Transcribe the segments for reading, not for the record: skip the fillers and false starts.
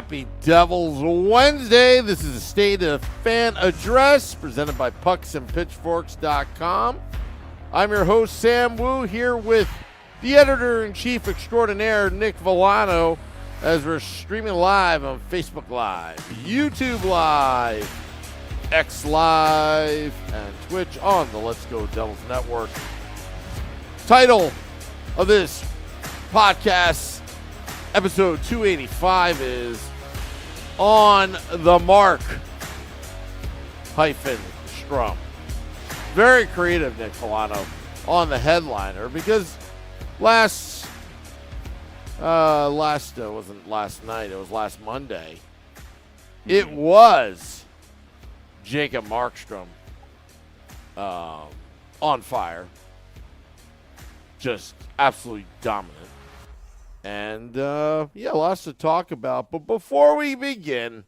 Happy Devils Wednesday. This is a State of Fan Address presented by pucksandpitchforks.com. I'm your host, Sam Wu, here with the editor-in-chief extraordinaire, Nick Villano, as we're streaming live on Facebook Live, YouTube Live, X Live, and Twitch on the Let's Go Devils Network. Title of this podcast, episode 285, is On the Mark-Strom. Very creative, Nick Villano, on the headliner, because wasn't last night, it was last Monday. It was Jacob Markstrom on fire. Just absolutely dominant. And, lots to talk about. But before we begin,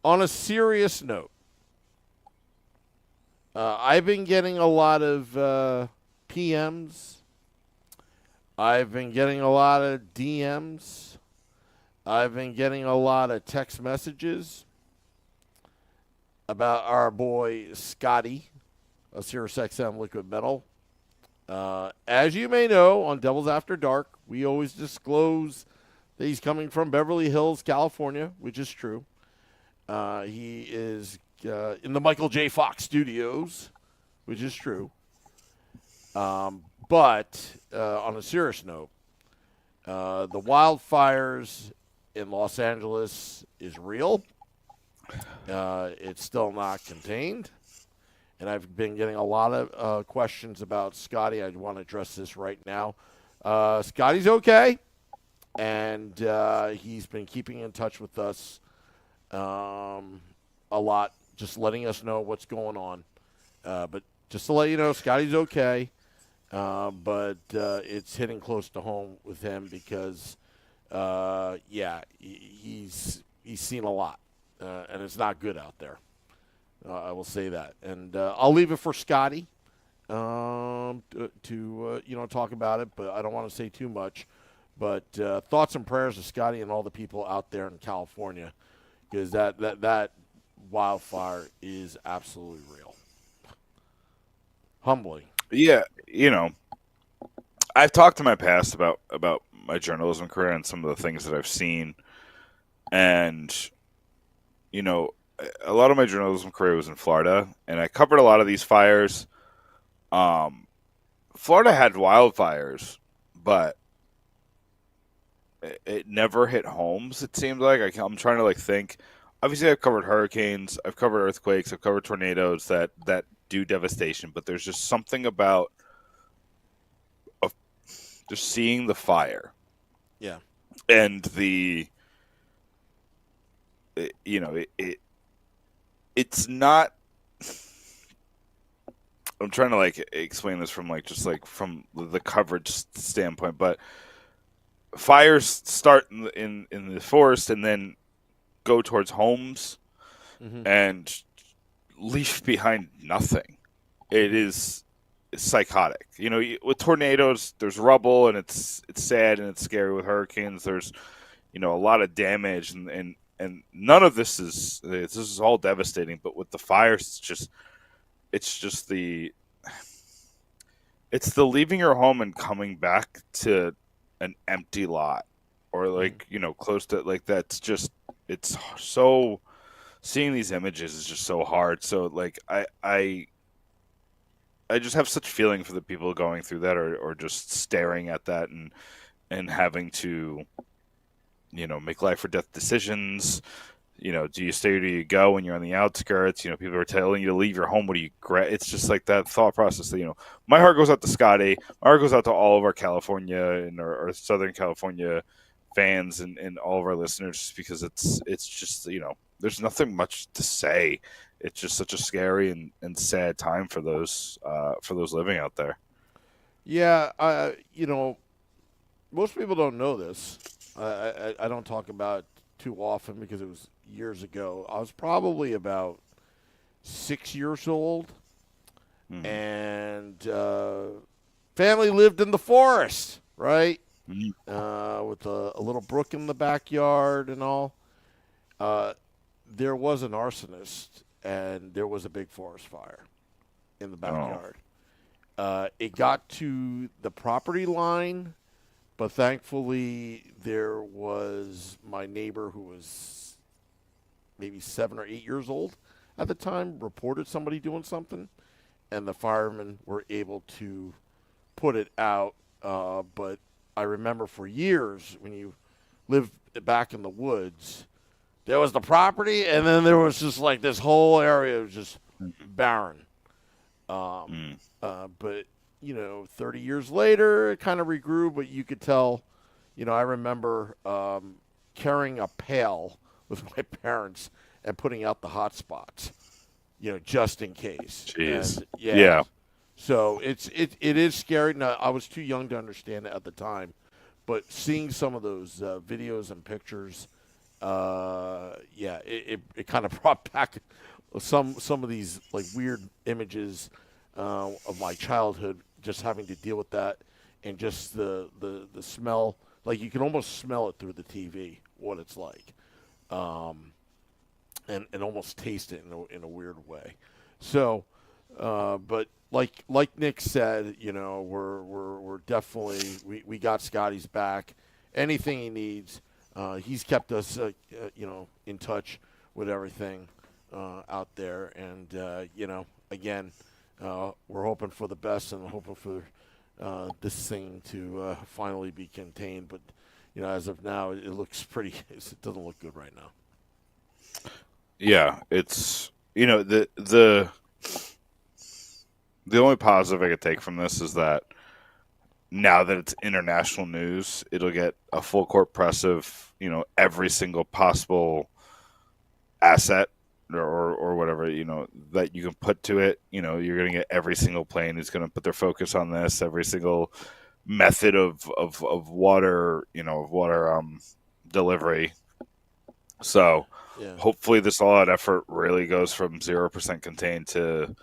on a serious note, I've been getting a lot of PMs. I've been getting a lot of DMs. I've been getting a lot of text messages about our boy Scotty of SiriusXM Liquid Metal. As you may know, on Devils After Dark, we always disclose that he's coming from Beverly Hills, California, which is true. He is in the Michael J. Fox studios, which is true. But on a serious note, the wildfires in Los Angeles is real. It's still not contained. And I've been getting a lot of questions about Scotty. I want to address this right now. Scotty's okay, and he's been keeping in touch with us a lot, just letting us know what's going on. But just to let you know, Scotty's okay, but it's hitting close to home with him because, he's seen a lot, and it's not good out there. I will say that, and I'll leave it for Scotty to talk about it. But I don't want to say too much. But thoughts and prayers to Scotty and all the people out there in California, because that wildfire is absolutely real. Humbling. Yeah, I've talked in my past about my journalism career and some of the things that I've seen, and a lot of my journalism career was in Florida, and I covered a lot of these fires. Florida had wildfires, but it never hit homes, it seemed like. I'm trying to think. Obviously, I've covered hurricanes, I've covered earthquakes, I've covered tornadoes that do devastation, but there's just something about just seeing the fire. Yeah. And it's not. I'm trying to explain this from from the coverage standpoint, but fires start in the forest and then go towards homes and leave behind nothing. It's psychotic. With tornadoes, there's rubble and it's sad and it's scary. With hurricanes, there's a lot of damage and none of this is all devastating. But with the fires, it's the leaving your home and coming back to an empty lot or close to that's just, it's so, seeing these images is just so hard. So I just have such feeling for the people going through that or just staring at that and having to make life or death decisions. Do you stay or do you go when you're on the outskirts? People are telling you to leave your home. What do you regret? It's just that thought process that, my heart goes out to Scotty. My heart goes out to all of our California and our Southern California fans and all of our listeners, because it's just, there's nothing much to say. It's just such a scary and sad time for those living out there. Yeah. Most people don't know this. I don't talk about it too often because it was years ago. I was probably about 6 years old, and family lived in the forest, right? with a little brook in the backyard and all. There was an arsonist, and there was a big forest fire in the backyard. It got to the property line, but thankfully there was my neighbor who was maybe 7 or 8 years old at the time, reported somebody doing something, and the firemen were able to put it out. But I remember for years when you lived back in the woods, there was the property, and then there was just like this whole area was just barren. But 30 years later, it kind of regrew. But you could tell, I remember carrying a pail with my parents and putting out the hot spots, just in case. Jeez. And, yeah. So it is scary. Now, I was too young to understand it at the time, but seeing some of those videos and pictures, it kind of brought back some of these like weird images of my childhood, just having to deal with that, and just the smell. Like you can almost smell it through the TV, what it's like, and almost taste it in a weird way. So, but like Nick said, we're definitely we got Scotty's back. Anything he needs, he's kept us in touch with everything out there, and again, we're hoping for the best and hoping for this thing to finally be contained. But as of now, it looks pretty. It doesn't look good right now. Yeah, it's the only positive I could take from this is that now that it's international news, it'll get a full court press of every single possible asset or whatever that you can put to it. You're going to get every single plane who's going to put their focus on this, every single method of water delivery. So hopefully this all out effort really goes from 0% contained to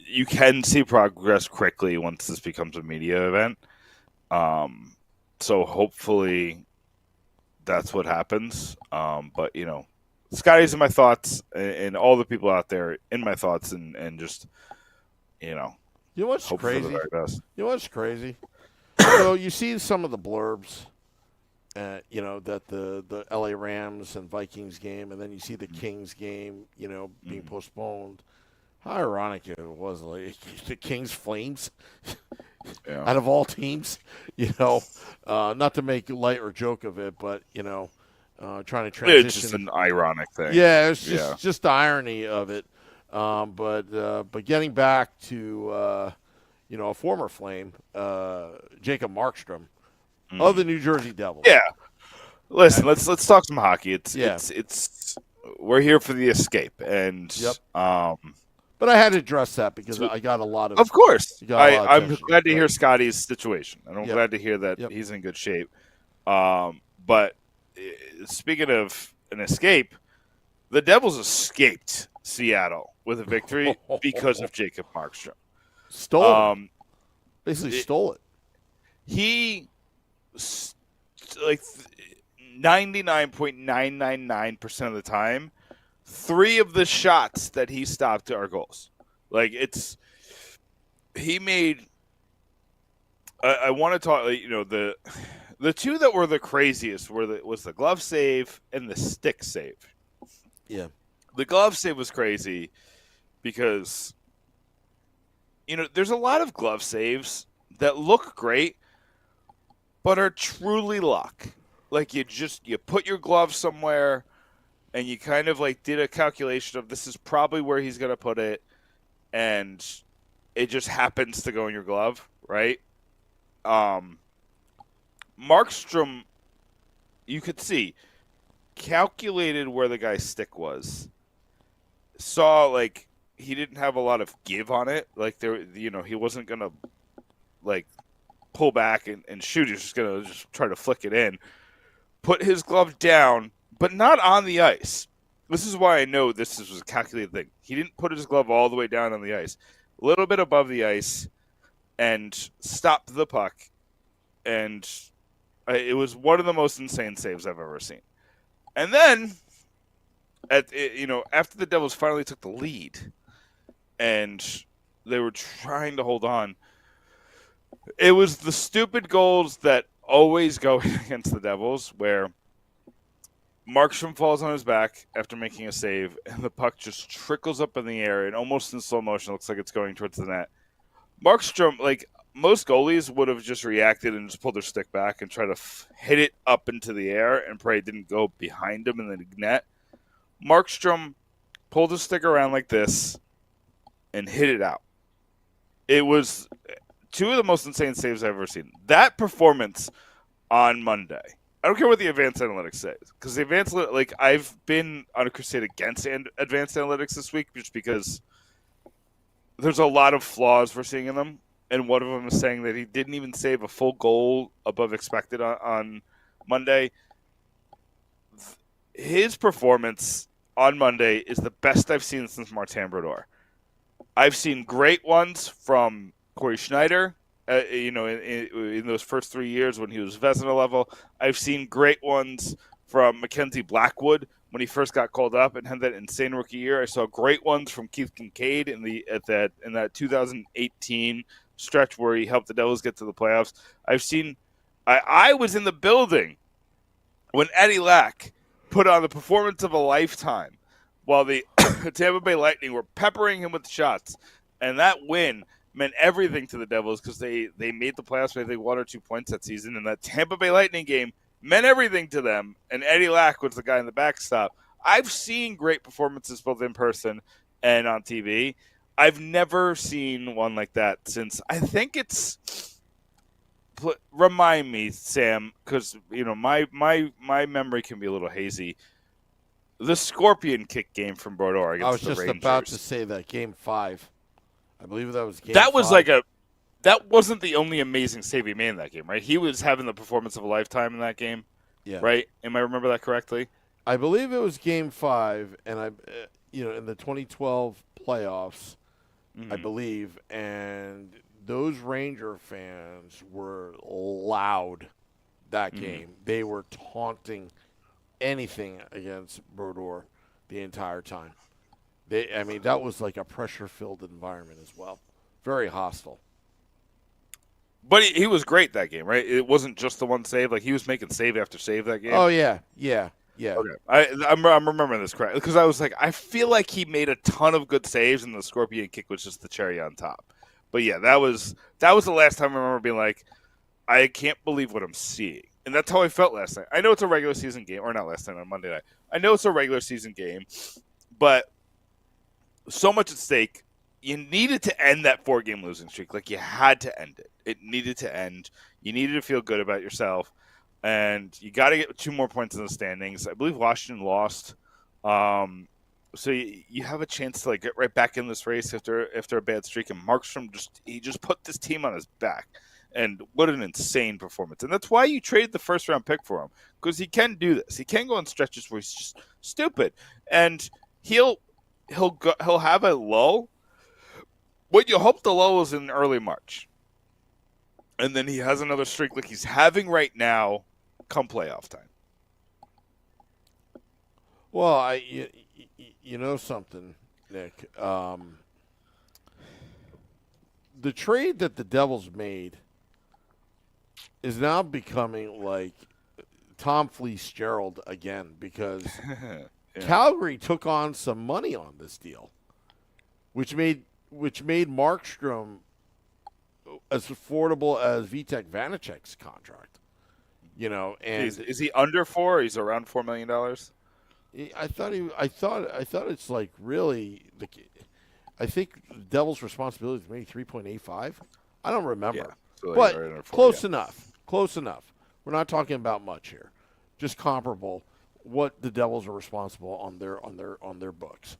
you can see progress quickly once this becomes a media event. So hopefully that's what happens. But Scotty's in my thoughts, and all the people out there in my thoughts, and just what's hope crazy? for the very best. What's crazy? So you see some of the blurbs, that the LA Rams and Vikings game, and then you see the Kings game, being postponed. How ironic it was, like the Kings Flames, out of all teams, not to make light or joke of it, but trying to transition. It's just an ironic thing. Yeah, it's just the irony of it. But getting back to a former Flame, Jacob Markstrom of the New Jersey Devils. Yeah. Listen, let's talk some hockey. It's we're here for the escape, and but I had to address that because I got a lot of. Of course, I'm glad to hear Scotty's situation, and I'm glad to hear that he's in good shape. But speaking of an escape, the Devils escaped Seattle with a victory because of Jacob Markstrom. Stole it. Basically stole it. He 99.999% of the time, 3 of the shots that he stopped are goals. He made. I want to talk. The 2 that were the craziest was the glove save and the stick save. Yeah, the glove save was crazy because there's a lot of glove saves that look great, but are truly luck. Like you put your glove somewhere, and you kind of did a calculation of this is probably where he's going to put it, and it just happens to go in your glove, right? Mark-Strom, you could see, calculated where the guy's stick was, saw he didn't have a lot of give on it. He wasn't going to pull back and shoot. He's just going to try to flick it in. Put his glove down, but not on the ice. This is why I know this was a calculated thing. He didn't put his glove all the way down on the ice. A little bit above the ice, and stopped the puck, and it was one of the most insane saves I've ever seen. And then, after the Devils finally took the lead, and they were trying to hold on, it was the stupid goals that always go against the Devils, where Mark-Strom falls on his back after making a save, and the puck just trickles up in the air, and almost in slow motion, looks like it's going towards the net. Mark-Strom, like most goalies, would have just reacted and just pulled their stick back and try to hit it up into the air and pray it didn't go behind him in the net. Mark-Strom pulled his stick around like this and hit it out. It was two of the most insane saves I've ever seen. That performance on Monday, I don't care what the advanced analytics says, because the advanced, like, I've been on a crusade against advanced analytics this week just because there's a lot of flaws we're seeing in them, and one of them is saying that he didn't even save a full goal above expected on Monday. His performance on Monday is the best I've seen since Martin Brodeur. I've seen great ones from Corey Schneider, in those first 3 years when he was Vezina level. I've seen great ones from Mackenzie Blackwood when he first got called up and had that insane rookie year. I saw great ones from Keith Kincaid in that 2018 stretch where he helped the Devils get to the playoffs. I was in the building when Eddie Lack put on the performance of a lifetime while the Tampa Bay Lightning were peppering him with shots, and that win meant everything to the Devils because they made the playoffs by, I think, 1 or 2 points that season, and that Tampa Bay Lightning game meant everything to them, and Eddie Lack was the guy in the backstop. I've seen great performances both in person and on TV. I've never seen one like that since, I think it's, remind me, Sam, because my memory can be a little hazy. The Scorpion Kick game from Brodeur against the Rangers. I was just about to say that, Game 5. I believe that was Game 5. That was that wasn't the only amazing save he made in that game, right? He was having the performance of a lifetime in that game, right? Am I remember that correctly? I believe it was Game 5, and in the 2012 playoffs, I believe, and those Ranger fans were loud that game. They were taunting anything against Brodeur the entire time. That was like a pressure-filled environment as well. Very hostile. But he was great that game, right? It wasn't just the one save. Like, he was making save after save that game. Oh, yeah. Okay. I'm remembering this correctly because I was like, I feel like he made a ton of good saves, and the Scorpion Kick was just the cherry on top. But, yeah, that was the last time I remember being like, I can't believe what I'm seeing. And that's how I felt last night. I know it's a regular season game, or not last night, on Monday night. I know it's a regular season game, but so much at stake. You needed to end that 4-game losing streak. Like, you had to end it. It needed to end. You needed to feel good about yourself. And you got to get 2 more points in the standings. I believe Washington lost. So you have a chance to get right back in this race after a bad streak. And Mark-Strom just put this team on his back. And what an insane performance. And that's why you traded the first-round pick for him. Because he can do this. He can go on stretches where he's just stupid. And he'll have a lull. What you hope the lull is in early March. And then he has another streak like he's having right now come playoff time. Well, you know something, Nick. The trade that the Devils made is now becoming like Tom Fitzgerald again because Calgary took on some money on this deal, which made Mark-Strom as affordable as Vitek Vanacek's contract. And is he under 4? He's around $4 million. I thought it's like really I think the Devils' responsibility is maybe 3.85. I don't remember, but right close enough. Close enough. We're not talking about much here, just comparable. What the Devils are responsible on their books.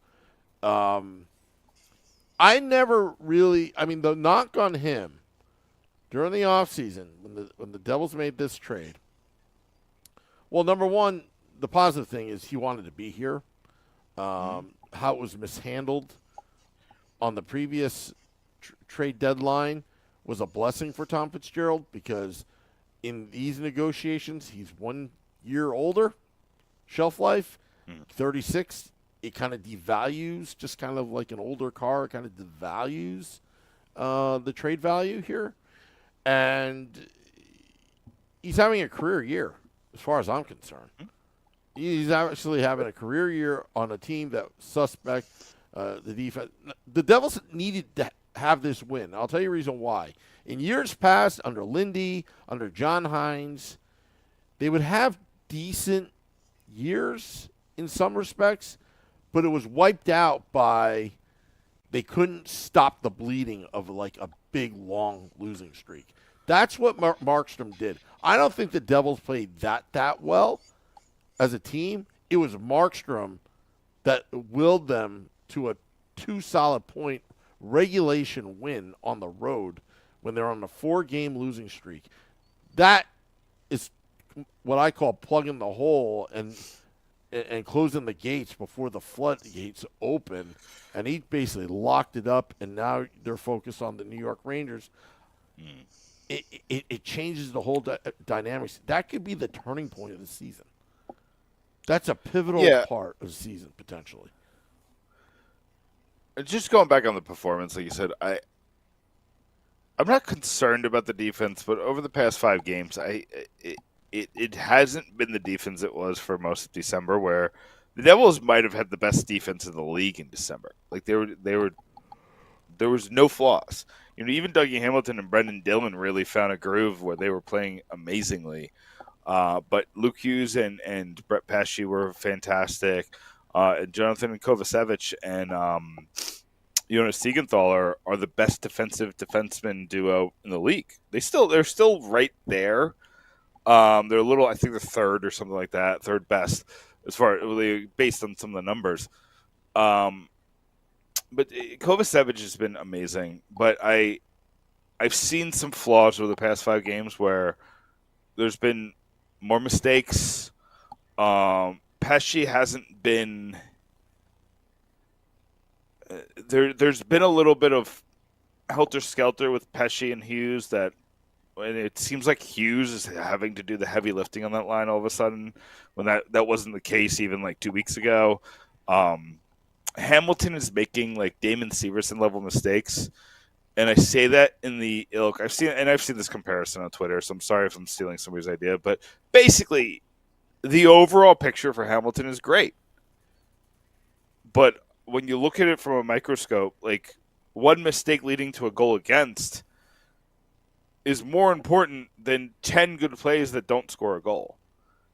I never really. The knock on him during the offseason when the Devils made this trade. Well, number one, the positive thing is he wanted to be here. How it was mishandled on the previous trade deadline was a blessing for Tom Fitzgerald because in these negotiations, he's 1 year older, shelf life, 36. It kind of devalues, just kind of like an older car, it kind of devalues the trade value here. And he's having a career year, as far as I'm concerned. He's actually having a career year on a team that suspect the defense. The Devils needed to have this win. I'll tell you the reason why. In years past, under Lindy, under John Hines, they would have decent years in some respects, but it was wiped out by they couldn't stop the bleeding of like a big, long losing streak. That's what Mark-Strom did. I don't think the Devils played that well as a team. It was Mark-Strom that willed them to a 2 solid point regulation win on the road when they're on a 4-game losing streak. That is what I call plugging the hole and closing the gates before the floodgates open. And he basically locked it up, and now they're focused on the New York Rangers. It changes the whole dynamics. That could be the turning point of the season. That's a pivotal part of the season, potentially. Just going back on the performance, like you said, I'm not concerned about the defense, but over the past 5 games, it hasn't been the defense it was for most of December, where the Devils might have had the best defense in the league in December. Like there was no flaws. You know, even Dougie Hamilton and Brendan Dillon really found a groove where they were playing amazingly. But Luke Hughes and Brett Pesce were fantastic. And Jonathan Kovacevic and Jonas Siegenthaler are the best defensive defenseman duo in the league. They're still right there. They're a little, I think they're third or something like that, third best as far based on some of the numbers. But Kovacevic has been amazing. But I've seen some flaws over the past 5 games where there's been more mistakes. Pesce hasn't been. There's been a little bit of helter-skelter with Pesce and Hughes and it seems like Hughes is having to do the heavy lifting on that line all of a sudden when that wasn't the case even like 2 weeks ago. Hamilton is making like Damon Severson level mistakes, and I say that in the ilk. I've seen this comparison on Twitter, so I'm sorry if I'm stealing somebody's idea, but basically the overall picture for Hamilton is great. But when you look at it from a microscope, like one mistake leading to a goal against is more important than 10 good plays that don't score a goal.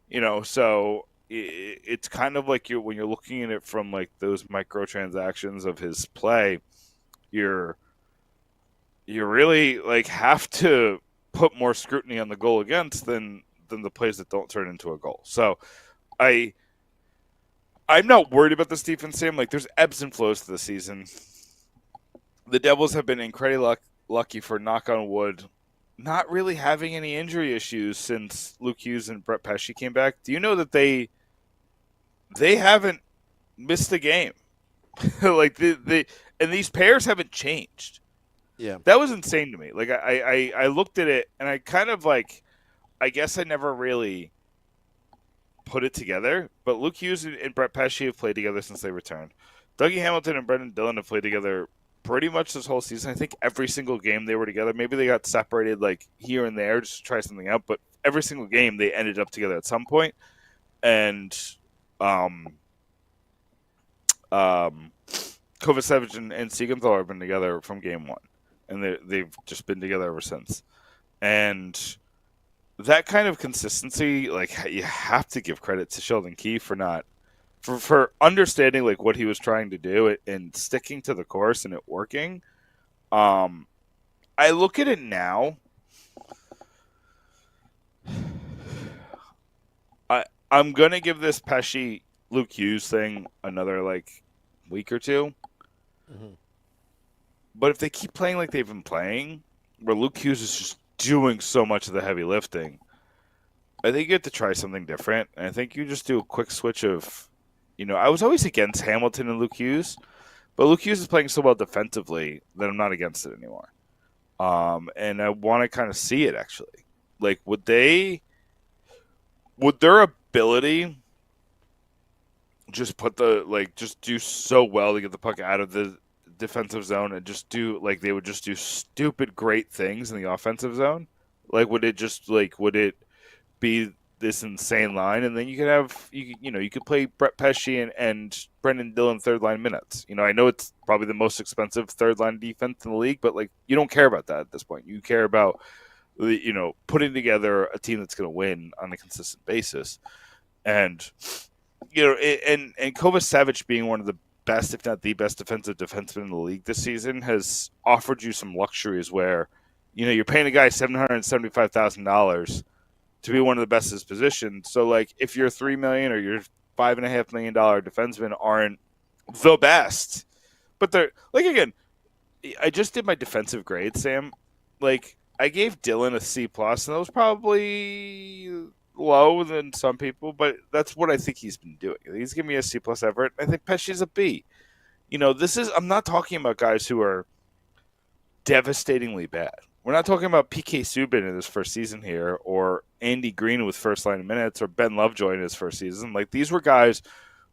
You know, so it's kind of like when you're looking at it from like those microtransactions of his play, you really like have to put more scrutiny on the goal against than the plays that don't turn into a goal. So I'm not worried about this defense team. Like there's ebbs and flows to the season. The Devils have been incredibly lucky, for knock on wood, not really having any injury issues since Luke Hughes and Brett Pesce came back. Do you know that they haven't missed a game? Like and these pairs haven't changed. Yeah, that was insane to me. Like I looked at it and I kind of like, I guess I never really put it together. But Luke Hughes and Brett Pesce have played together since they returned. Dougie Hamilton and Brendan Dillon have played together pretty much this whole season. I think every single game they were together. Maybe they got separated like here and there just to try something out, but every single game they ended up together at some point. And Kovacevic and Siegenthaler have been together from game 1, and they've just been together ever since. And that kind of consistency, like you have to give credit to Sheldon Keefe for understanding like what he was trying to do and sticking to the course and it working. I look at it now. I'm gonna give this Pesce Luke Hughes thing another like week or two. Mm-hmm. But if they keep playing like they've been playing, where Luke Hughes is just doing so much of the heavy lifting, I think you have to try something different. And I think you just do a quick switch of, I was always against Hamilton and Luke Hughes, but Luke Hughes is playing so well defensively that I'm not against it anymore. And I want to kind of see it actually. Like, would their ability just just do so well to get the puck out of the defensive zone and just do like they would just do stupid great things in the offensive zone? Like, would it be this insane line, and then you could have you could play Brett Pesce and Brendan Dillon third line minutes. I know it's probably the most expensive third line defense in the league, but like you don't care about that at this point. You care about putting together a team that's going to win on a consistent basis, and and Kovacevic being one of the best, if not the best, defensive defenseman in the league this season has offered you some luxuries where you're paying a guy $775,000 to be one of the best in his position. So, like, if your $3 million or your $5.5 million defensemen aren't the best, but they're like, again, I just did my defensive grade, Sam. Like, I gave Dylan a C plus, and that was probably low than some people, but that's what I think he's been doing. He's giving me a C plus effort. I think Pesci's a B. I'm not talking about guys who are devastatingly bad. We're not talking about PK Subban in his first season here, or Andy Green with first line minutes, or Ben Lovejoy in his first season. Like, these were guys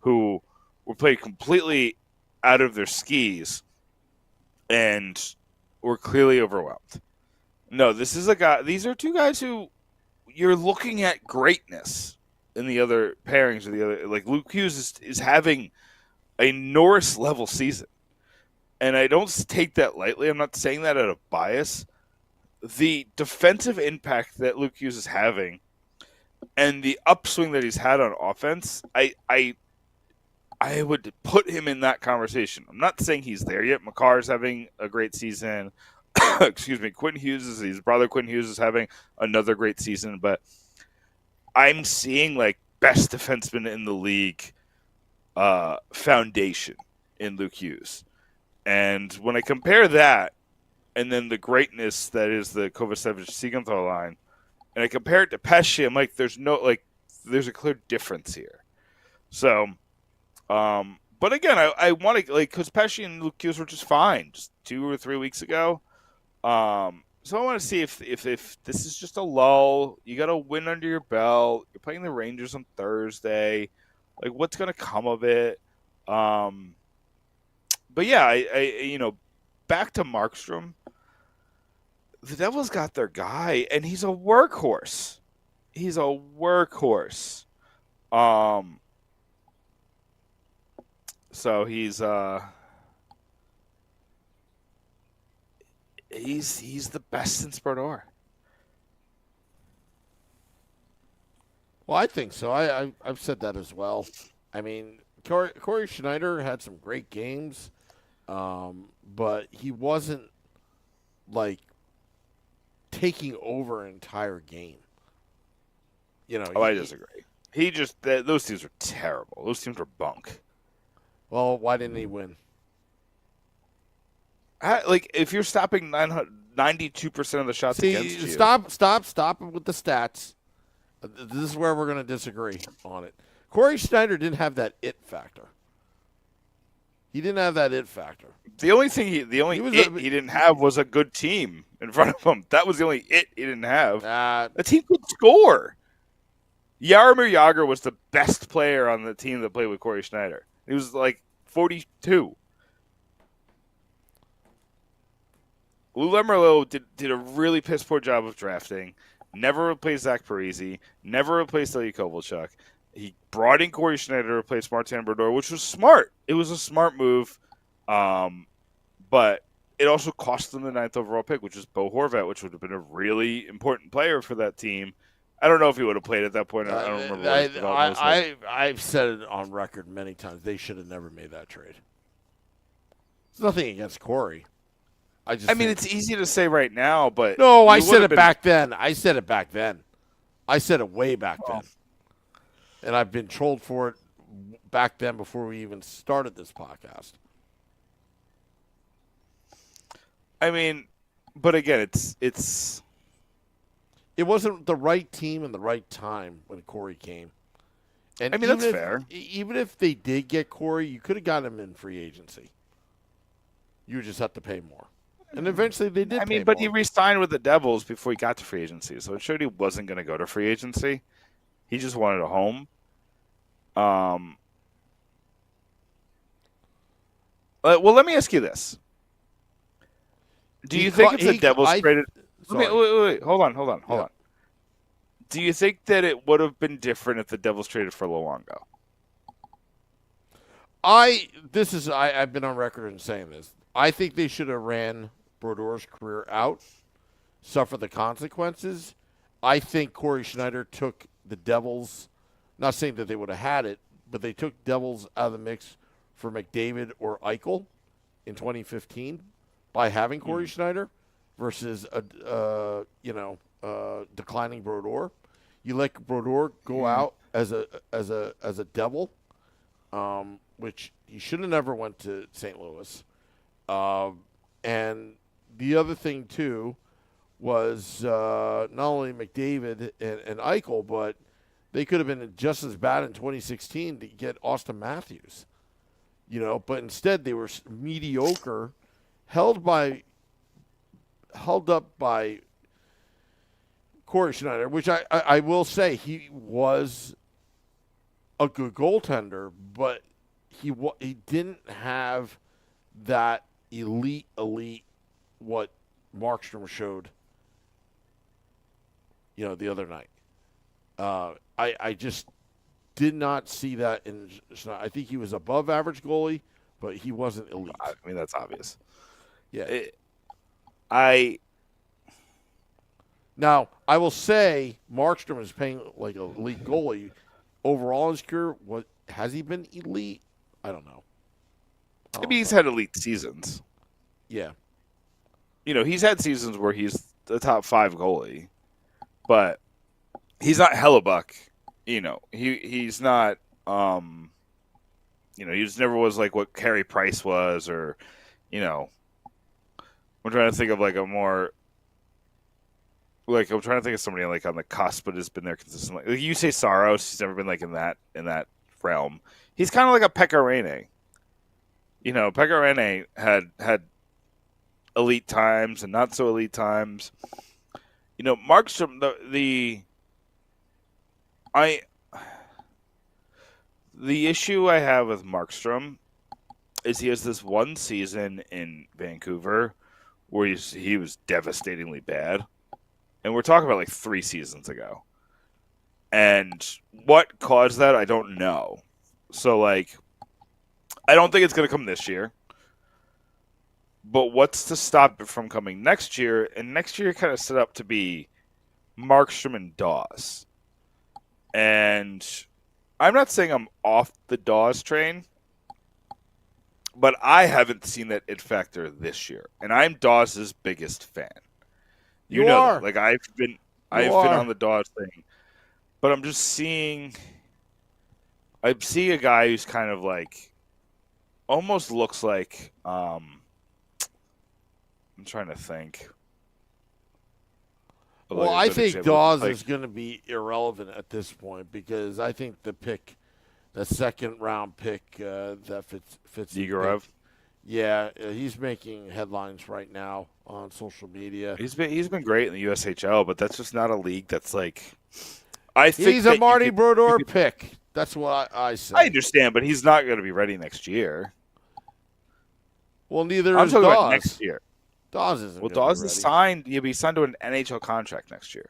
who were played completely out of their skis and were clearly overwhelmed. No, these are two guys who you're looking at greatness in the other pairings, or the other, like Luke Hughes is having a Norris level season. And I don't take that lightly. I'm not saying that out of bias. The defensive impact that Luke Hughes is having and the upswing that he's had on offense, I would put him in that conversation. I'm not saying he's there yet. Makar's having a great season. Excuse me. His brother Quinn Hughes is having another great season, but I'm seeing like best defenseman in the league foundation in Luke Hughes. And when I compare that and then the greatness that is the Kovacevic-Siegenthaler line, and I compare it to Pesce, I'm like, there's a clear difference here. So, but again, I want to, like, because Pesce and Luke Hughes were just fine just 2 or 3 weeks ago. So I want to see if this is just a lull. You got a win under your belt. You're playing the Rangers on Thursday. Like, what's going to come of it? But yeah, I back to Mark-Strom. The Devils got their guy, and he's a workhorse. So he's the best in Spardor. Well, I think so. I've said that as well. I mean, Corey Schneider had some great games, but he wasn't like taking over an entire game. I disagree. Those teams are terrible. Those teams are bunk. Well, why didn't he win? If you're stopping 92% of the shots against you. Stop with the stats. This is where we're going to disagree on it. Corey Schneider didn't have that it factor. He didn't have that it factor. The only thing he didn't have was a good team in front of him. That was the only it he didn't have. The team could score. Jaromir Jagr was the best player on the team that played with Corey Schneider. He was like 42. Lou Lamoriello did a really piss poor job of drafting. Never replaced Zach Parise. Never replaced Ilya Kovalchuk. He brought in Corey Schneider to replace Martin Brodeur, which was smart. It was a smart move, but it also cost them the 9th overall pick, which is Bo Horvat, which would have been a really important player for that team. I don't know if he would have played at that point. I don't remember. I've said it on record many times. They should have never made that trade. It's nothing against Corey. I mean, it's easy to say right now, but no, I said it back then. I said it way back then. And I've been trolled for it back then before we even started this podcast. I mean, but again, it wasn't the right team and the right time when Corey came. And I mean, that's fair. Even if they did get Corey, you could have got him in free agency. You would just have to pay more. And eventually they did. I mean, pay but more. he re-signed with the Devils before he got to free agency, so it showed he wasn't going to go to free agency. He just wanted a home. Well, let me ask you this: Do you think if the Devils traded? Wait. Hold on. Do you think that it would have been different if the Devils traded for Luongo? I've been on record in saying this. I think they should have ran Brodor's career out, suffer the consequences. I think Corey Schneider took the Devils, not saying that they would have had it, but they took Devils out of the mix for McDavid or Eichel in 2015 by having Corey Schneider versus declining Brodor. You let Brodor go out as a Devil, which he should have never went to St. Louis. And the other thing too was not only McDavid and Eichel, but they could have been just as bad in 2016 to get Austin Matthews. But instead they were mediocre, held up by Corey Schneider, which I will say he was a good goaltender, but he didn't have that elite what Mark-Strom showed, the other night. I just did not see that in Schneider. I think he was above average goalie, but he wasn't elite. I mean, that's obvious. Yeah. Now, I will say Markstrom is playing like an elite goalie. Overall in his career, has he been elite? I don't know. Maybe he's had elite seasons. Yeah. He's had seasons where he's the top 5 goalie, but he's not Hellebuck. He's not. He just never was like what Carey Price was, or, I'm trying to think of like a more. Like, I'm trying to think of somebody like on the cusp, but has been there consistently. Like, you say Saros, he's never been like in that realm. He's kind of like a Pekka Rinne. Pekka Rinne had elite times and not so elite times. Markstrom, the issue I have with Markstrom is he has this one season in Vancouver where he was devastatingly bad. And we're talking about like 3 seasons ago. And what caused that, I don't know. So, like, I don't think it's going to come this year. But what's to stop it from coming next year? And next year kind of set up to be Markstrom and Dawes. And I'm not saying I'm off the Dawes train, but I haven't seen that it factor this year. And I'm Dawes' biggest fan. You know are. That. Like, I've been on the Dawes thing. But I'm just seeing I see a guy who's kind of like almost looks like I'm trying to think. Well, I think Dawes is going to be irrelevant at this point because I think the second round pick that fits Igorov. Yeah, he's making headlines right now on social media. He's been great in the USHL, but that's just not a league that's like. I think he's a Marty Brodeur pick. That's what I say. I understand, but he's not going to be ready next year. Well, neither I'm is talking Dawes. about next year. Dawes isn't. Well, Dawes is signed. He'll be signed to an NHL contract next year.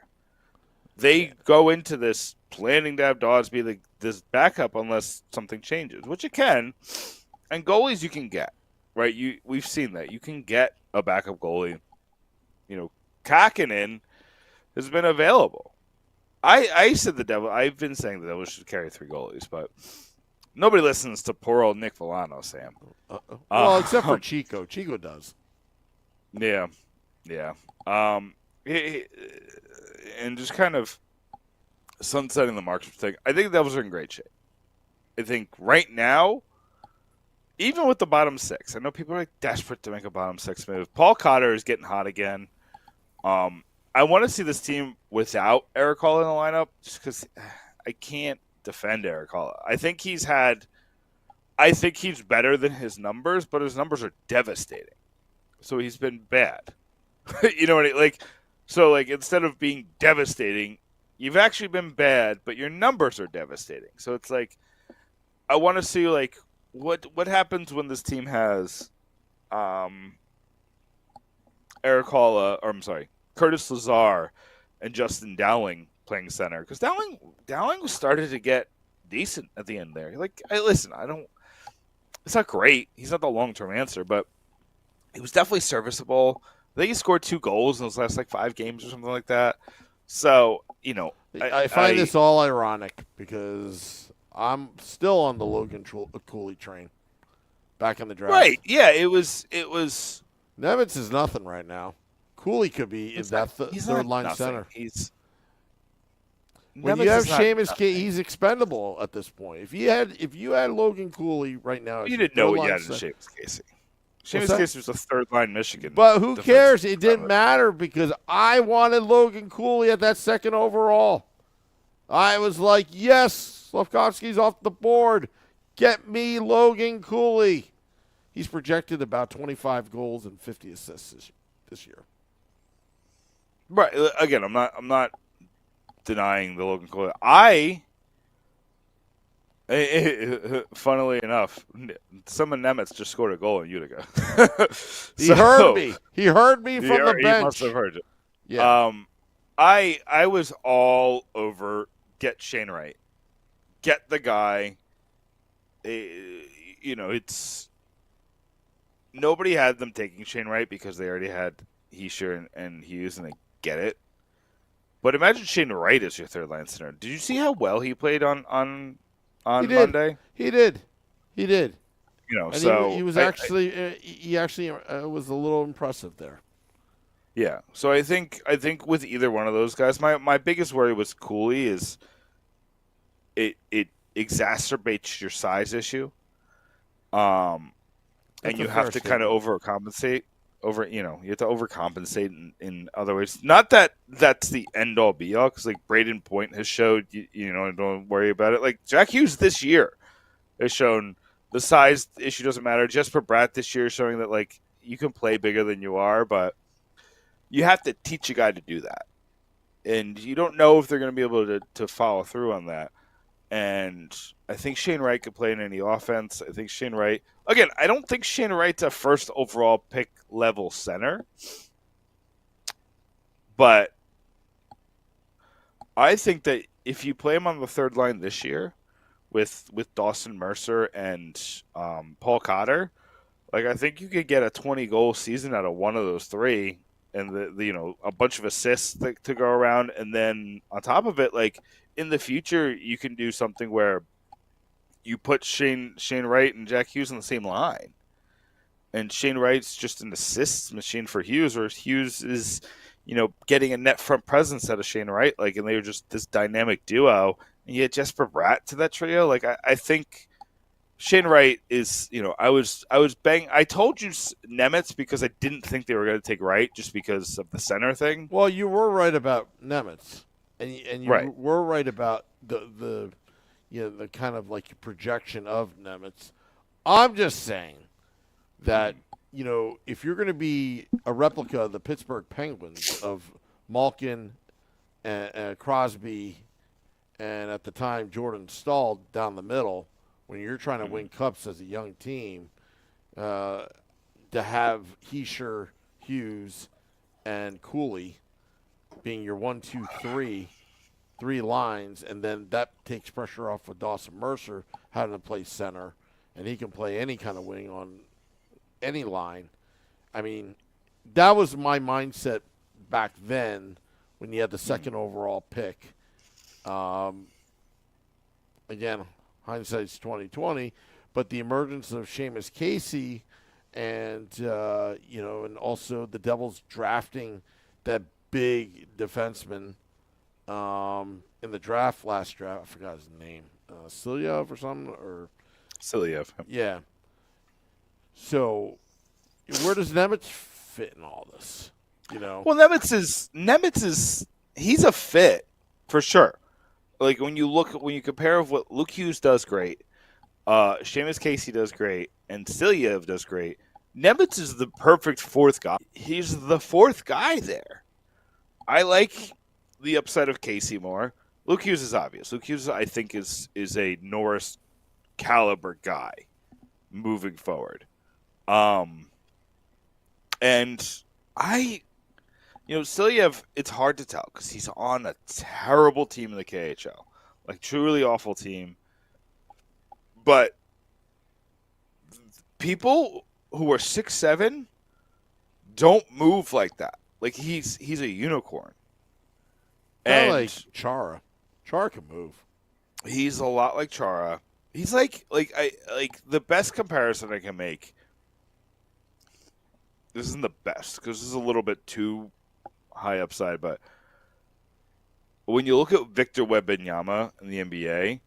They go into this planning to have Dawes be this backup unless something changes, which it can. And goalies you can get, right? We've seen that. You can get a backup goalie. Kakinen has been available. I've been saying the Devils should carry 3 goalies, but nobody listens to poor old Nick Villano, Sam. Well, except for Chico. Chico does. Yeah. And just kind of sunsetting the Markstrom thing. I think the Devils are in great shape. I think right now, even with the bottom 6, I know people are like desperate to make a bottom 6 move. Paul Cotter is getting hot again. I want to see this team without Eric Hall in the lineup just because I can't defend Eric Hall. I think he's better than his numbers, but his numbers are devastating. so he's been bad. You know what I like? So like instead of being devastating, you've actually been bad, but your numbers are devastating. So it's like I want to see like what happens when this team has Eric Halla, or I'm sorry, Curtis Lazar and Justin Dowling playing center, because Dowling started to get decent at the end there. Like, listen, I don't. It's not great. He's not the long-term answer, but he was definitely serviceable. I think he scored 2 goals in those last like 5 games or something like that. So I find this all ironic because I'm still on the Logan Cooley train. Back in the draft, right? Yeah, it was. Nemeth is nothing right now. Cooley could be in that third line center. When you have Seamus Casey, he's expendable at this point. If you had Logan Cooley right now, you didn't know what you had in Seamus Casey. Seamus Casey was a third line Michigan. But who cares? It didn't matter because I wanted Logan Cooley at that second overall. I was like, yes, Slafkovsky's off the board. Get me Logan Cooley. He's projected about 25 goals and 50 assists this year. Right. Again, I'm not denying the Logan Cooley. Funnily enough, some of Nemeth just scored a goal in Utica. He heard me. He heard me from the bench. He must have heard it. Yeah. I was all over get Shane Wright. Get the guy. It's nobody had them taking Shane Wright because they already had Heischer and Hughes, and they get it. But imagine Shane Wright as your third line center. Did you see how well he played on Monday? He did. And so he was he actually was a little impressive there. Yeah. So I think with either one of those guys, my biggest worry with Cooley is it exacerbates your size issue. And you have to kind of overcompensate. You have to overcompensate in other ways. Not that that's the end all be all, because like Braden Point has showed, don't worry about it. Like Jack Hughes this year has shown the size issue doesn't matter. Jesper Bratt this year is showing that like you can play bigger than you are, but you have to teach a guy to do that, and you don't know if they're going to be able to follow through on that. And I think Shane Wright could play in any offense. I think Shane Wright, again, I don't think Shane Wright's a first overall pick level center. But I think that if you play him on the third line this year with Dawson Mercer and Paul Cotter, like I think you could get a 20-goal season out of one of those three, and a bunch of assists to go around, and then on top of it, like in the future, you can do something where you put Shane Wright and Jack Hughes on the same line, and Shane Wright's just an assists machine for Hughes, or Hughes is, getting a net front presence out of Shane Wright, like, and they were just this dynamic duo. And you had Jesper Bratt to that trio. Like, I think Shane Wright is, I was bang. I told you Nemeth because I didn't think they were going to take Wright just because of the center thing. Well, you were right about Nemeth. And you right. were right about the kind of like projection of Nemeth. I'm just saying that, if you're going to be a replica of the Pittsburgh Penguins of Malkin and Crosby and at the time Jordan Stahl down the middle, when you're trying to win cups as a young team, to have Heischer, Hughes, and Cooley being your 1, 2, 3 lines, and then that takes pressure off of Dawson Mercer having to play center, and he can play any kind of wing on any line. I mean, that was my mindset back then when you had the second overall pick. Again, hindsight's 20/20, but the emergence of Seamus Casey and and also the Devils drafting that big defenseman in the last draft. I forgot his name. Silyev or something? Or Silyev. Yeah. So, where does Nemeth fit in all this? Well, Nemeth is he's a fit for sure. Like when you compare of what Luke Hughes does great, Seamus Casey does great, and Silyev does great. Nemitz is the perfect fourth guy. He's the fourth guy there. I like the upside of Casey more. Luke Hughes is obvious. Luke Hughes, I think, is a Norris caliber guy moving forward. And Silyev, it's hard to tell because he's on a terrible team in the KHL, like truly awful team. But people who are 6'7" don't move like that. Like he's a unicorn. Kind of like Chara. Chara can move. He's a lot like Chara. He's like the best comparison I can make. This isn't the best because this is a little bit too high upside, but when you look at Victor Wembanyama in the NBA,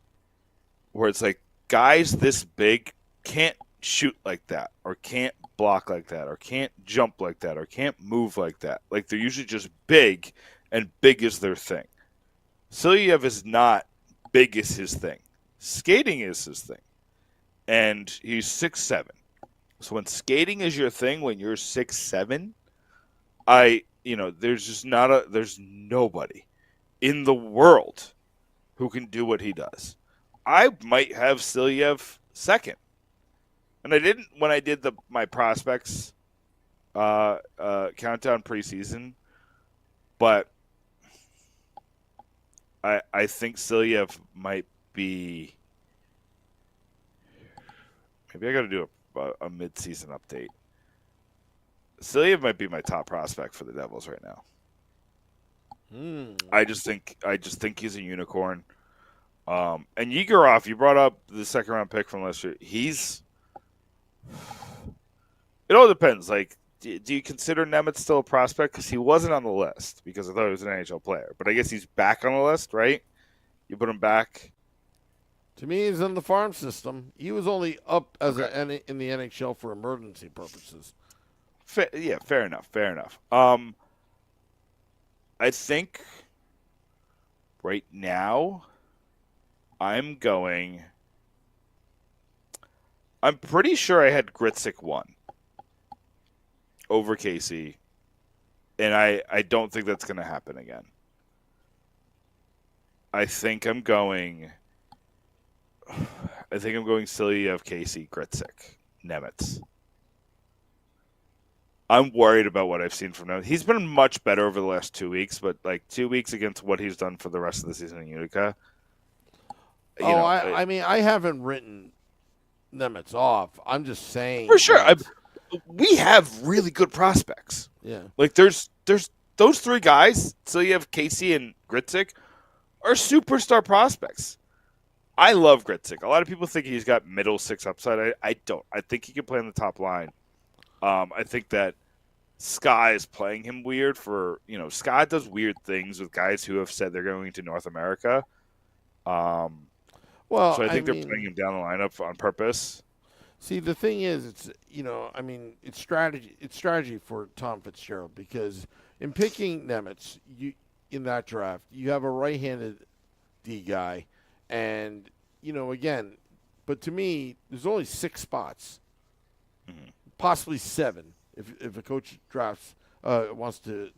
where it's like guys this big can't shoot like that, or can't block like that, or can't jump like that, or can't move like that. Like they're usually just big, and big is their thing. Silyev is not big is his thing. Skating is his thing. And he's 6'7". So when skating is your thing, when you're 6'7", there's nobody in the world who can do what he does. I might have Silyev second. And I didn't when I did my prospects countdown preseason, but I think Silyev might be. Maybe I got to do a mid-season update. Silyev might be my top prospect for the Devils right now. I just think he's a unicorn. And Yegorov, you brought up the second round pick from last year. It all depends. Like, do you consider Nemitz still a prospect? Because he wasn't on the list because I thought he was an NHL player. But I guess he's back on the list, right? You put him back. To me, he's in the farm system. He was only up in the NHL for emergency purposes. Fair enough. I think right now I'm pretty sure I had Gritsik 1 over Casey, and I don't think that's going to happen again. I think I'm going Silyev, Casey, Gritsik, Nemitz. I'm worried about what I've seen from him. He's been much better over the last 2 weeks, but like 2 weeks against what he's done for the rest of the season in Utica. I haven't written Nemitz off. I'm just saying. For sure. We have really good prospects. Yeah. Like there's those three guys, Silyev, Casey, and Gritsik, are superstar prospects. I love Gritsik. A lot of people think he's got middle six upside. I don't. I think he can play on the top line. I think that Sky is playing him weird Sky does weird things with guys who have said they're going to North America. So I think they're putting him down the lineup on purpose. See, the thing is, it's strategy. It's strategy for Tom Fitzgerald because in picking Nemitz, in that draft, you have a right-handed D guy, and again, but to me, there's only 6 spots, possibly 7 if a coach drafts wants to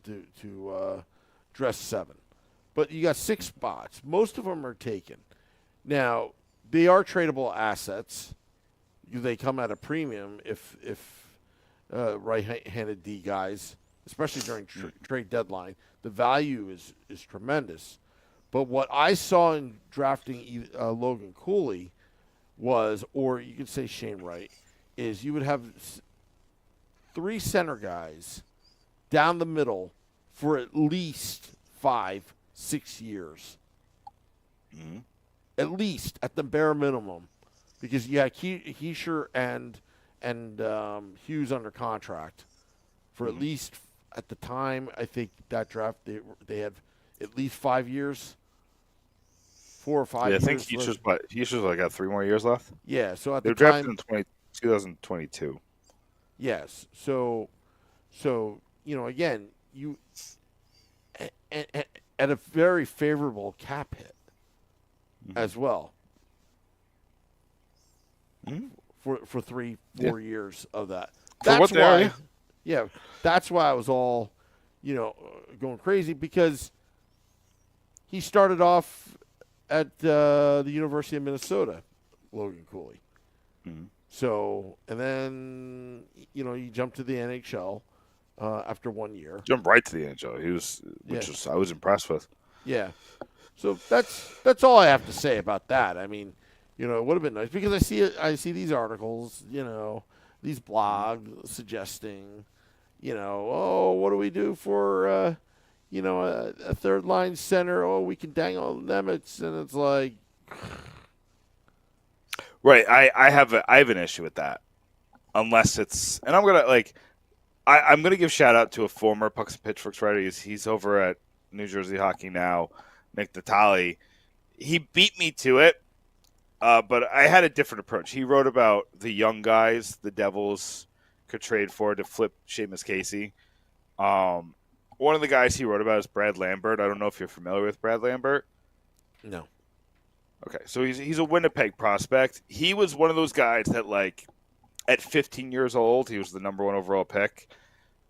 dress 7, but you got 6 spots. Most of them are taken. Now they are tradable assets. They come at a premium if right-handed D guys, especially during trade deadline, the value is tremendous. But what I saw in drafting Logan Cooley was, or you could say Shane Wright, is you would have 3 center guys down the middle for at least 5-6 years. Mm-hmm. At least, at the bare minimum. Because you had Heischer and Hughes under contract for at least, at the time, I think that draft, they had at least 5 years. 4 or 5 years. I think Heischer's got 3 more years left. Yeah, so at they the time. They were drafted in 2022. Yes. So again, you at a very favorable cap hit as well. For 3-4 years of that. For that's what they are, why, yeah, that's why I was all, going crazy because he started off at the University of Minnesota, Logan Cooley. Mhm. So, and then, you jump to the NHL after 1 year. Jumped right to the NHL. Yeah. I was impressed with. Yeah. So that's all I have to say about that. I mean, it would have been nice because I see these articles, these blogs suggesting, oh, what do we do for a third line center? Oh, we can dangle Nemitz, and it's like, Right. I have an issue with that. Unless it's, and I'm gonna I'm gonna give shout out to a former Pucks and Pitchforks writer. He's over at New Jersey Hockey Now, Nick Natali. He beat me to it, but I had a different approach. He wrote about the young guys the Devils could trade for to flip Seamus Casey. One of the guys he wrote about is Brad Lambert. I don't know if you're familiar with Brad Lambert. no. Okay, so he's a Winnipeg prospect. He was one of those guys that, at 15 years old, he was the number 1 overall pick,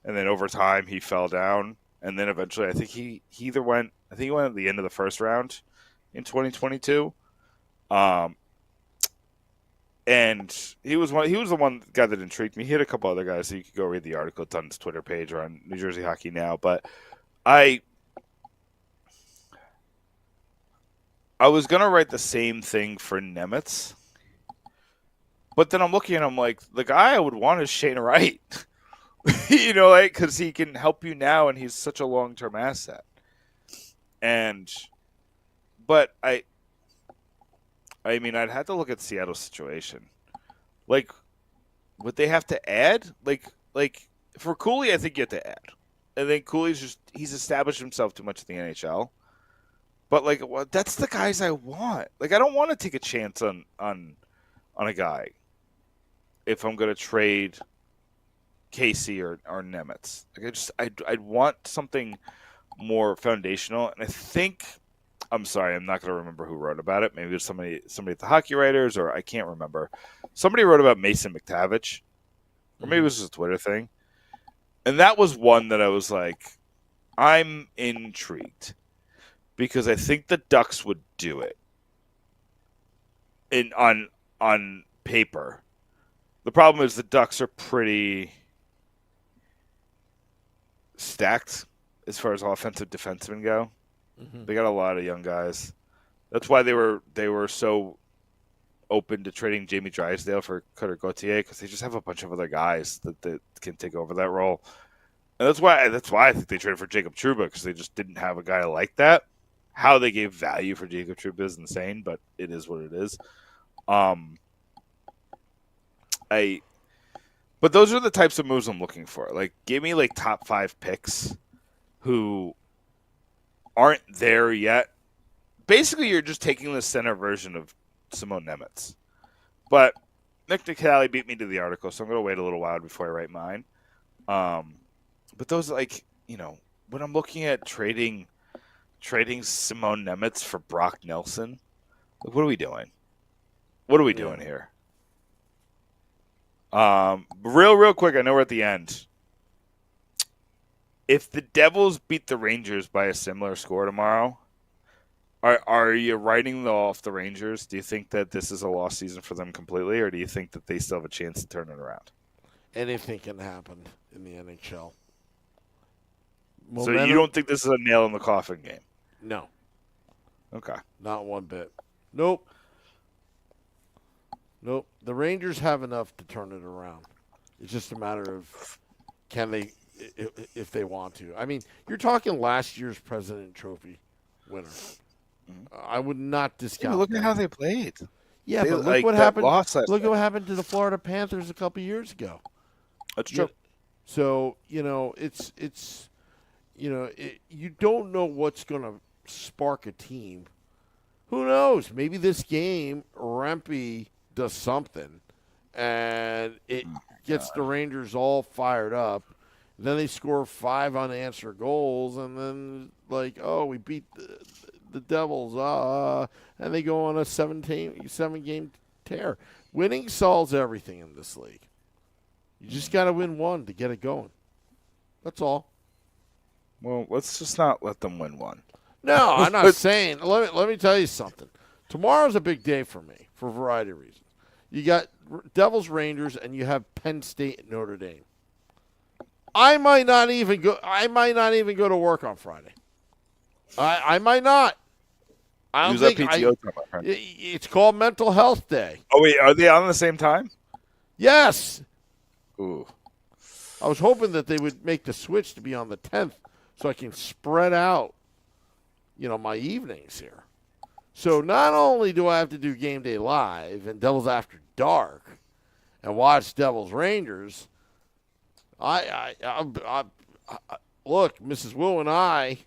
and then over time he fell down, and then eventually I think he went at the end of the first round in 2022. And he was the one guy that intrigued me. He had a couple other guys, so you could go read the article. It's on his Twitter page or on New Jersey Hockey Now. But I was going to write the same thing for Nemitz. But then I'm looking at him like, the guy I would want is Shane Wright. Because he can help you now, and he's such a long-term asset. But I mean, I'd have to look at Seattle's situation. Would they have to add? For Cooley, I think you have to add. I think Cooley's he's established himself too much in the NHL. But that's the guys I want. I don't want to take a chance on a guy if I'm going to trade Casey or Nemitz. I'd want something more foundational. And I think, I'm sorry, I'm not going to remember who wrote about it. Maybe it was somebody at the Hockey Writers, or I can't remember. Somebody wrote about Mason McTavish, or maybe it was just a Twitter thing. And that was one that I was like, I'm intrigued. Because I think the Ducks would do it on paper. The problem is the Ducks are pretty stacked as far as offensive defensemen go. Mm-hmm. They got a lot of young guys. That's why they were so open to trading Jamie Drysdale for Cutter Gauthier, because they just have a bunch of other guys that can take over that role. And that's why I think they traded for Jacob Trouba, because they just didn't have a guy like that. How they gave value for Jacob Trouba is insane, but it is what it is. But those are the types of moves I'm looking for. Give me top 5 picks who aren't there yet. Basically, you're just taking the center version of Simone Nemitz. But Nick Natali beat me to the article, so I'm going to wait a little while before I write mine. But those, when I'm looking at trading Simone Nemitz for Brock Nelson, what are we doing? What are we doing here? Real quick, I know we're at the end. If the Devils beat the Rangers by a similar score tomorrow, are you writing off the Rangers? Do you think that this is a lost season for them completely, or do you think that they still have a chance to turn it around? Anything can happen in the NHL. So you don't think this is a nail in the coffin game? No. Okay. Not one bit. Nope. The Rangers have enough to turn it around. It's just a matter of can they, if they want to. I mean, you're talking last year's President Trophy winner. I would not discount. Look at how they played. Yeah, but look what happened. Look at what happened to the Florida Panthers a couple years ago. That's true. So you don't know what's going to spark a team. Who knows? Maybe this game, Rempe does something, and it gets the Rangers all fired up. Then they score 5 unanswered goals, and then we beat the Devils, and they go on a 7-game tear. Winning solves everything in this league. You just got to win one to get it going. That's all. Well, let's just not let them win one. No, I'm not saying. Let me tell you something. Tomorrow's a big day for me for a variety of reasons. You got Devils Rangers and you have Penn State Notre Dame. I might not even go to work on Friday. I might not. I don't Use think that PTO time, my friend. It's called Mental Health Day. Oh wait, are they on the same time? Yes. Ooh. I was hoping that they would make the switch to be on the 10th so I can spread out, my evenings here. So not only do I have to do Game Day Live and Devils After Dark and watch Devils Rangers, I look, Mrs. Wu and I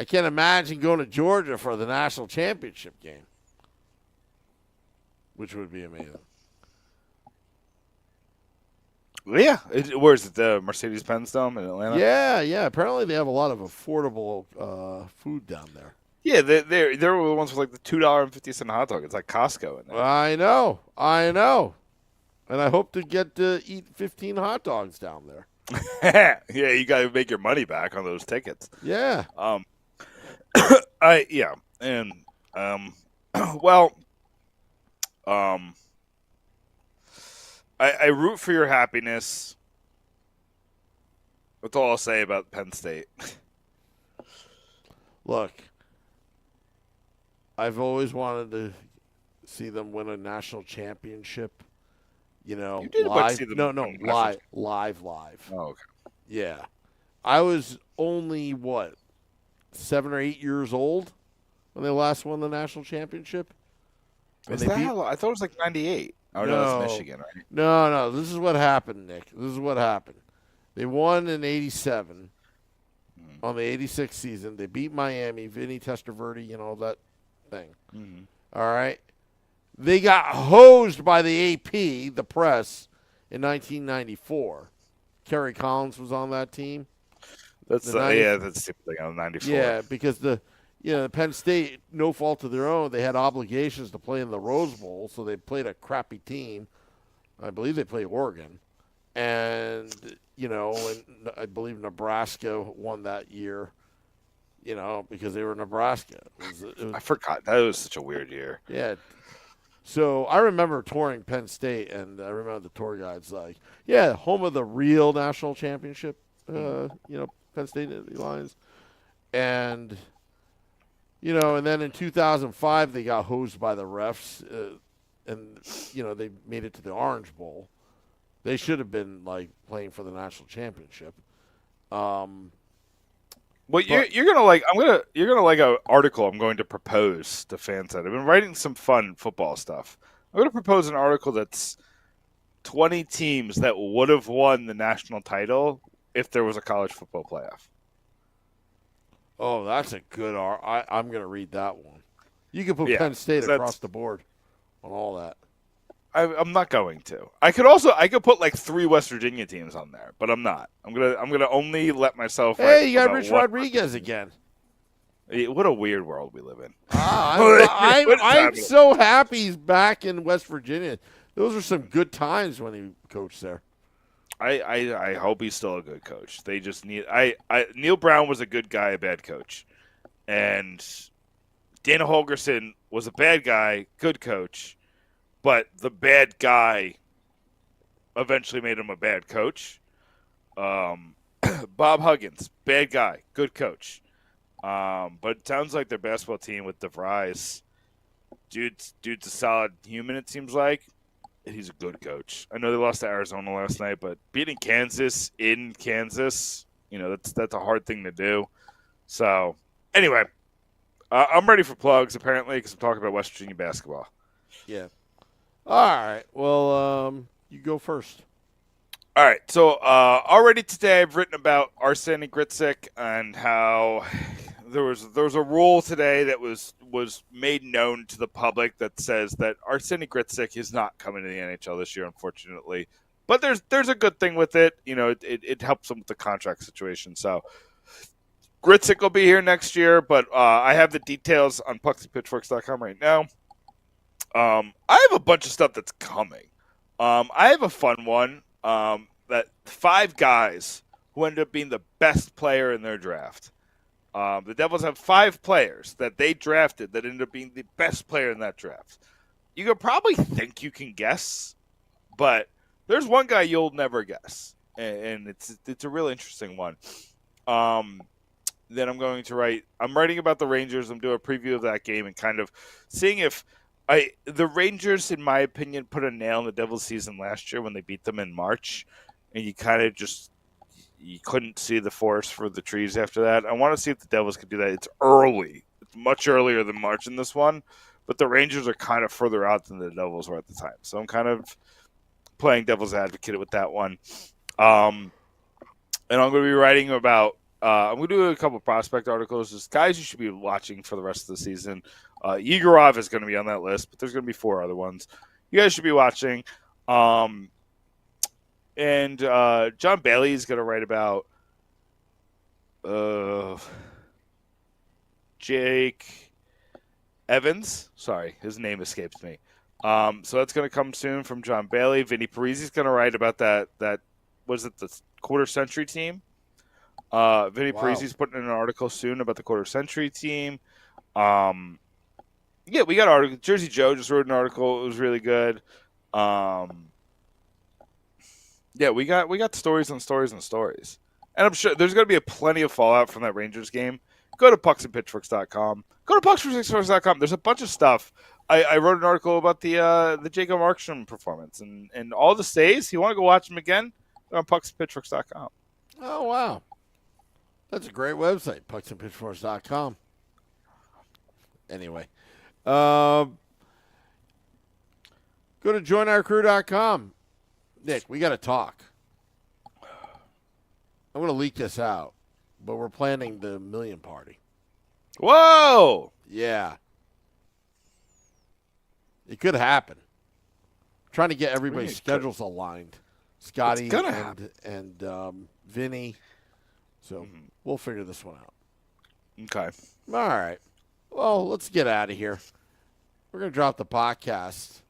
can't imagine going to Georgia for the national championship game, which would be amazing. Yeah. Where is it? The Mercedes-Benz Dome in Atlanta? Yeah. Apparently they have a lot of affordable food down there. Yeah, they're the ones with like the $2.50 hot dog. It's like Costco in there. I know. And I hope to get to eat 15 hot dogs down there. Yeah, you got to make your money back on those tickets. Yeah. I root for your happiness. That's all I'll say about Penn State. Look, I've always wanted to see them win a national championship. You did live. see them No, live. Oh, okay. Yeah. I was only 7 or 8 years old when they last won the national championship. Is that how long? I thought it was like 98. Oh, no, that's Michigan, right? No. This is what happened, Nick. This is what happened. They won in 87 on the 86 season. They beat Miami, Vinny Testaverde, that thing. Mm-hmm. All right. They got hosed by the AP, the press, in 1994. Kerry Collins was on that team. That's that's typically on 94. Yeah, because the Penn State, no fault of their own, they had obligations to play in the Rose Bowl, so they played a crappy team. I believe they played Oregon, and and I believe Nebraska won that year. Because they were Nebraska. It was, I forgot. That was such a weird year. Yeah. So I remember touring Penn State, and I remember the tour guide's like, yeah, home of the real national championship, Penn State Lions. And, and then in 2005, they got hosed by the refs, and, they made it to the Orange Bowl. They should have been, playing for the national championship. Well, you're gonna like an article I'm going to propose to fans. I've been writing some fun football stuff. I'm going to propose an article that's 20 teams that would have won the national title if there was a college football playoff. Oh, that's a good I'm going to read that one. You can put Penn State across the board on all that. I'm not going to. I could put like 3 West Virginia teams on there, but I'm not. I'm gonna only let myself. Hey, you got Rich Rodriguez again. What a weird world we live in. I'm so happy he's back in West Virginia. Those are some good times when he coached there. I hope he's still a good coach. They just need. Neil Brown was a good guy, a bad coach, and Dana Holgerson was a bad guy, good coach. But the bad guy eventually made him a bad coach. Bob Huggins, bad guy, good coach. But it sounds like their basketball team with DeVries, dude's a solid human, it seems like. He's a good coach. I know they lost to Arizona last night, but beating Kansas in Kansas, that's a hard thing to do. So, anyway, I'm ready for plugs, apparently, because I'm talking about West Virginia basketball. Yeah. All right. Well, you go first. All right. So already today I've written about Arseniy Gritzik and how there was a rule today that was made known to the public that says that Arseniy Gritzik is not coming to the NHL this year, unfortunately. But there's a good thing with it. It helps him with the contract situation. So Gritzik will be here next year, but I have the details on pucksandpitchforks.com right now. I have a bunch of stuff that's coming. I have a fun one. That 5 guys who ended up being the best player in their draft. The Devils have 5 players that they drafted that ended up being the best player in that draft. You could probably think you can guess, but there's one guy you'll never guess, and it's a real interesting one. Then I'm writing about the Rangers. I'm doing a preview of that game and kind of seeing if the Rangers, in my opinion, put a nail in the Devils season last year when they beat them in March, and you kind of you couldn't see the forest for the trees after that. I want to see if the Devils could do that. It's early. It's much earlier than March in this one, but the Rangers are kind of further out than the Devils were at the time. So I'm kind of playing devil's advocate with that one. And I'm going to be writing about I'm going to do a couple of prospect articles. Just guys you should be watching for the rest of the season. Yegorov is going to be on that list, but there's going to be 4 other ones you guys should be watching. And John Bailey is going to write about Jake Evans. Sorry, his name escapes me. So that's going to come soon from John Bailey. Vinny Parisi is going to write about that. Was it the quarter century team? Vinny Parisi's putting in an article soon about the quarter century team. Yeah, we got an article. Jersey Joe just wrote an article. It was really good. Yeah, we got stories and stories and stories. And I'm sure there's going to be plenty of fallout from that Rangers game. Go to pucksandpitchforks.com. Go to pucksandpitchforks.com. There's a bunch of stuff. I wrote an article about the Jacob Markstrom performance and all the stays. You want to go watch them again? Go on pucksandpitchforks.com. Oh, wow. That's a great website, pucksandpitchforks.com. Anyway. Go to joinourcrew.com. Nick, we got to talk. I'm going to leak this out, but we're planning the million party. Whoa! Yeah. It could happen. Trying to get everybody's schedules aligned. Scotty and Vinny. So we'll figure this one out. Okay. All right. Well, let's get out of here. We're going to drop the podcast.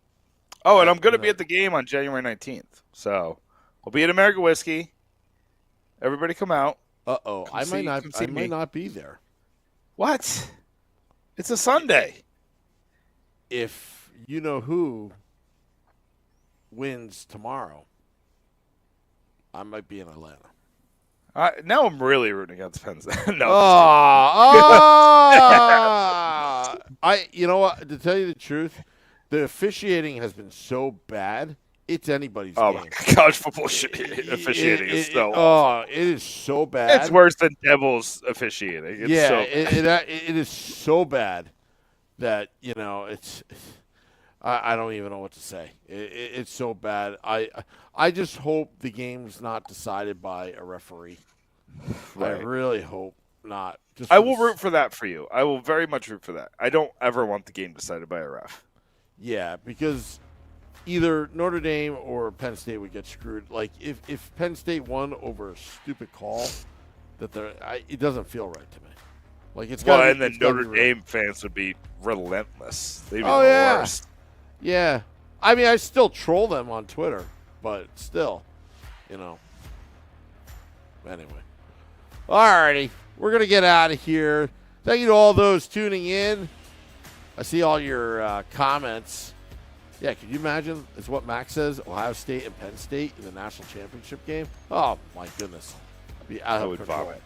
Oh, and I'm going to be at the game on January 19th. So we'll be at American Whiskey. Everybody come out. Uh-oh. I might not be there. What? It's a Sunday. If you know who wins tomorrow, I might be in Atlanta. Now I'm really rooting against Penn State. No. You know what? To tell you the truth, the officiating has been so bad. It's anybody's game. My college football officiating is so awful. It is so bad. It's worse than Devils officiating. It's so bad. It is so bad that it's. I don't even know what to say. It's so bad. I just hope the game's not decided by a referee. Right. I really hope not. I will root for that for you. I will very much root for that. I don't ever want the game decided by a ref. Yeah, because either Notre Dame or Penn State would get screwed. Like if Penn State won over a stupid call, it doesn't feel right to me. Like and then Notre Dame fans would be relentless. They'd be the worst. Yeah. I mean, I still troll them on Twitter, but still, Anyway. Alrighty. We're going to get out of here. Thank you to all those tuning in. I see all your comments. Yeah, can you imagine? It's what Max says, Ohio State and Penn State in the national championship game. Oh, my goodness. I would vomit.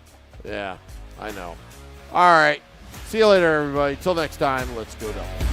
Yeah, I know. All right. See you later, everybody. Till next time, let's go down.